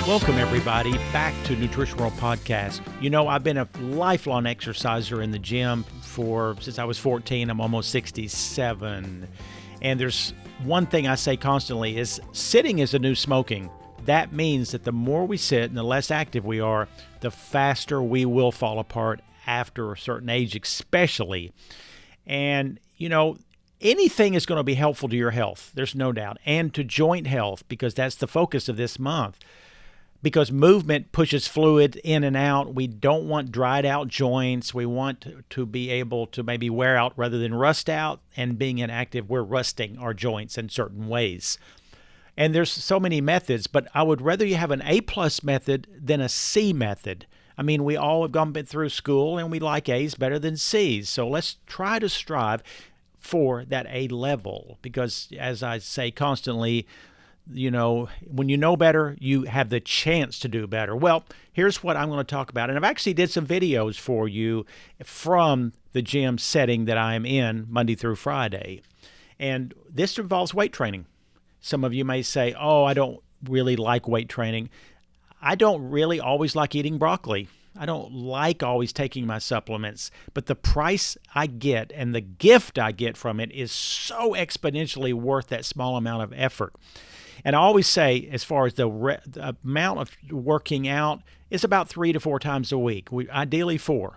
Welcome, everybody, back to Nutrition World Podcast. You know, I've been a lifelong exerciser in the gym since I was 14. I'm almost 67. And there's one thing I say constantly is sitting is the new smoking. That means that the more we sit and the less active we are, the faster we will fall apart after a certain age, especially. And, you know, anything is going to be helpful to your health, there's no doubt, and to joint health, because that's the focus of this month. Because movement pushes fluid in and out. We don't want dried out joints. We want to be able to maybe wear out rather than rust out. And being inactive, we're rusting our joints in certain ways. And there's so many methods, but I would rather you have an A+ method than a C method. I mean, we all have gone through school and we like A's better than C's. So let's try to strive for that A level, because as I say constantly, you know, when you know better, you have the chance to do better. Well, here's what I'm going to talk about. And I've actually did some videos for you from the gym setting that I'm in Monday through Friday. And this involves weight training. Some of you may say, oh, I don't really like weight training. I don't really always like eating broccoli. I don't like always taking my supplements, but the price I get and the gift I get from it is so exponentially worth that small amount of effort. And I always say, as far as the amount of working out, is about 3 to 4 times a week, ideally 4.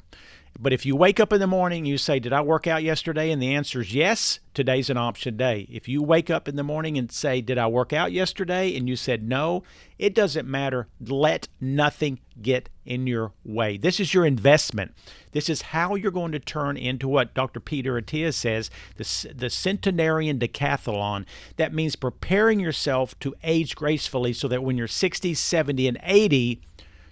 But if you wake up in the morning and you say, did I work out yesterday? And the answer is yes, today's an option day. If you wake up in the morning and say, did I work out yesterday? And you said no, it doesn't matter. Let nothing get in your way. This is your investment. This is how you're going to turn into what Dr. Peter Attia says, the centenarian decathlon. That means preparing yourself to age gracefully so that when you're 60, 70, and 80,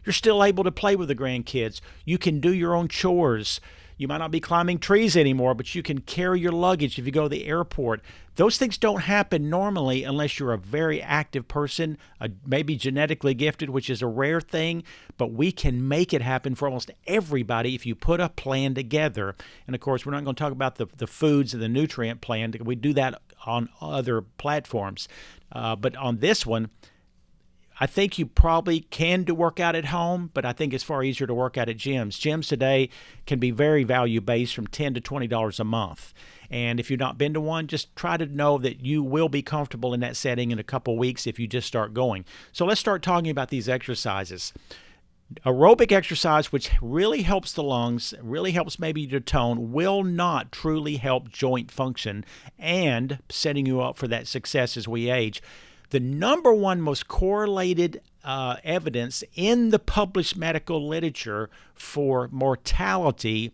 you're still able to play with the grandkids. You can do your own chores. You might not be climbing trees anymore, but you can carry your luggage if you go to the airport. Those things don't happen normally unless you're a very active person, maybe genetically gifted, which is a rare thing, but we can make it happen for almost everybody if you put a plan together. And of course, we're not going to talk about the foods and the nutrient plan. We do that on other platforms. But on this one, I think you probably can work out at home, but I think it's far easier to work out at gyms. Gyms today can be very value-based, from $10 to $20 a month. And if you've not been to one, just try to know that you will be comfortable in that setting in a couple weeks if you just start going. So let's start talking about these exercises. Aerobic exercise, which really helps the lungs, really helps maybe your tone, will not truly help joint function and setting you up for that success as we age. The number one most correlated evidence in the published medical literature for mortality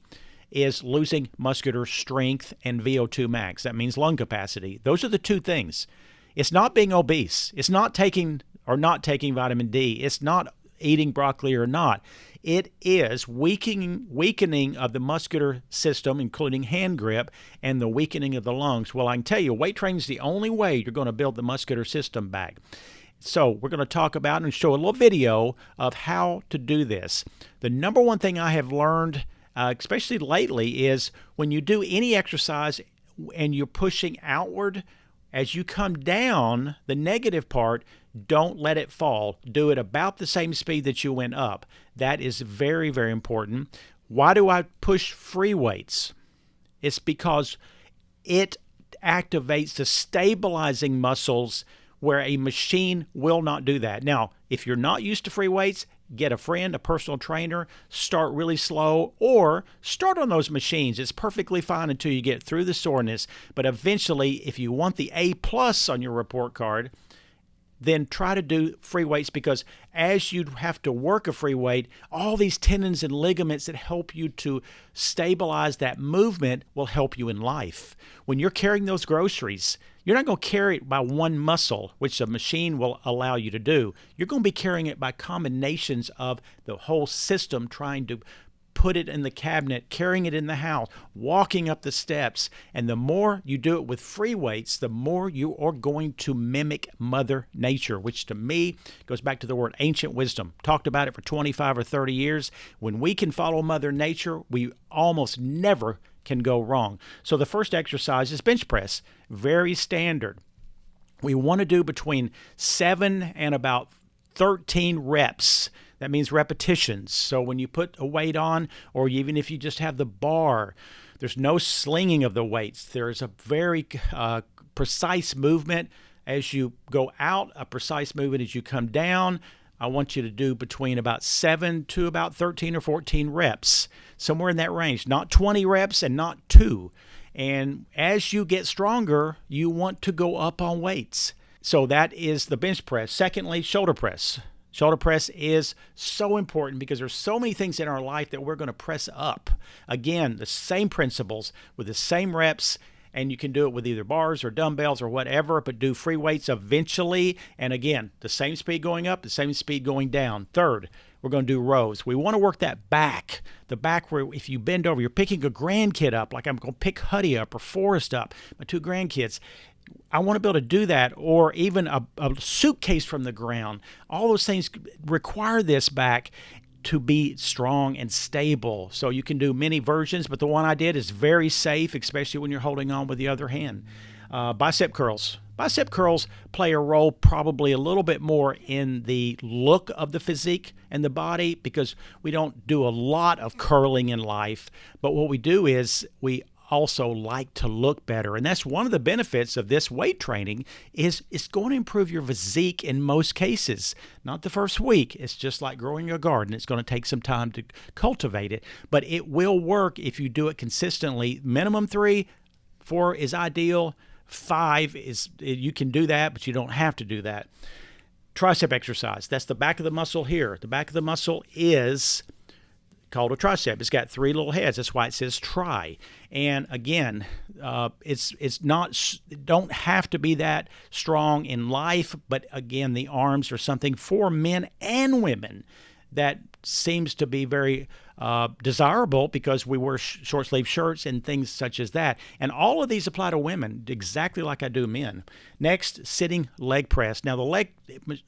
is losing muscular strength and VO2 max. That means lung capacity. Those are the two things. It's not being obese. It's not taking or not taking vitamin D. It's not eating broccoli or not. It is weakening of the muscular system, including hand grip, and the weakening of the lungs. Well, I can tell you, weight training is the only way you're going to build the muscular system back. So we're going to talk about and show a little video of how to do this. The number one thing I have learned, especially lately, is when you do any exercise and you're pushing outward, as you come down, the negative part, don't let it fall. Do it about the same speed that you went up. That is very, very important. Why do I push free weights? It's because it activates the stabilizing muscles where a machine will not do that. Now, if you're not used to free weights, get a friend, a personal trainer, start really slow, or start on those machines. It's perfectly fine until you get through the soreness. But eventually, if you want the A+ on your report card, then try to do free weights, because as you have to work a free weight, all these tendons and ligaments that help you to stabilize that movement will help you in life. When you're carrying those groceries, you're not going to carry it by one muscle, which the machine will allow you to do. You're going to be carrying it by combinations of the whole system, trying to put it in the cabinet, carrying it in the house, walking up the steps. And the more you do it with free weights, the more you are going to mimic Mother Nature, which to me goes back to the word ancient wisdom. Talked about it for 25 or 30 years. When we can follow Mother Nature, we almost never can go wrong. So the first exercise is bench press. Very standard. We want to do between 7 and about 13 reps. That means repetitions. So when you put a weight on, or even if you just have the bar, there's no slinging of the weights. There's a very precise movement as you go out, a precise movement as you come down. I want you to do between about 7 to about 13 or 14 reps, somewhere in that range, not 20 reps and not 2. And as you get stronger, you want to go up on weights. So that is the bench press. Secondly, shoulder press. Shoulder press is so important because there's so many things in our life that we're going to press up. Again, the same principles with the same reps, and you can do it with either bars or dumbbells or whatever, but do free weights eventually. And again, the same speed going up, the same speed going down. Third, we're going to do rows. We want to work that back, the back where if you bend over, you're picking a grandkid up, like I'm going to pick Huddy up or Forrest up, my 2 grandkids. I want to be able to do that, or even a suitcase from the ground. All those things require this back to be strong and stable. So you can do many versions, but the one I did is very safe, especially when you're holding on with the other hand. Bicep curls. Bicep curls play a role probably a little bit more in the look of the physique and the body, because we don't do a lot of curling in life, but what we do is we also like to look better. And that's one of the benefits of this weight training is it's going to improve your physique in most cases. Not the first week. It's just like growing a garden. It's going to take some time to cultivate it, but it will work if you do it consistently. Minimum 3, 4 is ideal. 5 is, you can do that, but you don't have to do that. Tricep exercise. That's the back of the muscle here. The back of the muscle is called a tricep. It's got 3 little heads. That's why it says tri. And again, it's not, don't have to be that strong in life, but again, the arms are something for men and women that seems to be very desirable because we wear short sleeve shirts and things such as that. And all of these apply to women exactly like I do men. Next, sitting leg press. Now the leg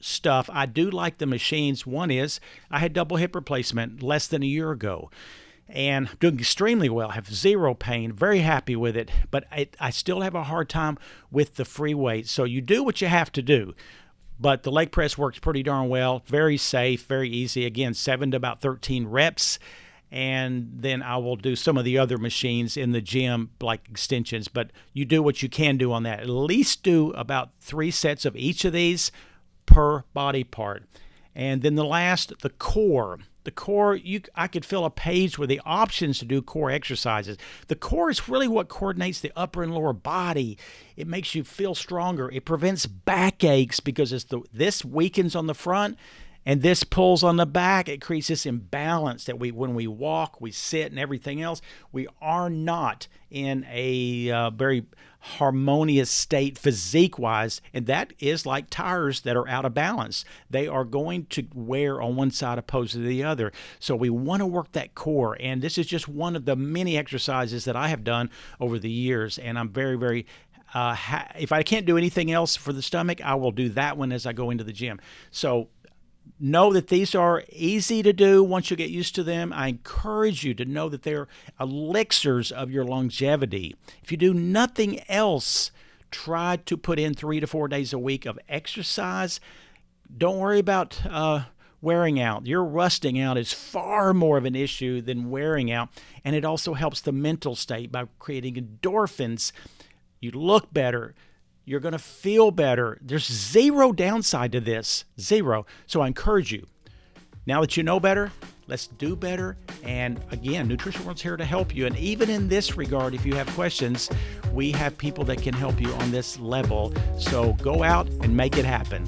stuff, I do like the machines. One is I had double hip replacement less than a year ago, and I'm doing extremely well. I have 0 pain, very happy with it, but I still have a hard time with the free weight. So you do what you have to do. But the leg press works pretty darn well, very safe, very easy. Again, 7 to about 13 reps. And then I will do some of the other machines in the gym, like extensions. But you do what you can do on that. At least do about 3 sets of each of these per body part. And then the last, the core. The core, I could fill a page with the options to do core exercises. The core is really what coordinates the upper and lower body. It makes you feel stronger. It prevents backaches because this weakens on the front and this pulls on the back. It creates this imbalance that when we walk, we sit, and everything else, we are not in a very harmonious state physique-wise, and that is like tires that are out of balance. They are going to wear on one side opposed to the other. So we want to work that core, and this is just one of the many exercises that I have done over the years, and I'm very, very if I can't do anything else for the stomach, I will do that one as I go into the gym. So know that these are easy to do once you get used to them. I encourage you to know that they're elixirs of your longevity. If you do nothing else, try to put in 3 to 4 days a week of exercise. Don't worry about wearing out. Your rusting out is far more of an issue than wearing out, and it also helps the mental state by creating endorphins. You look better. You're going to feel better. There's 0 downside to this, 0. So I encourage you, now that you know better, let's do better. And again, Nutrition World's here to help you. And even in this regard, if you have questions, we have people that can help you on this level. So go out and make it happen.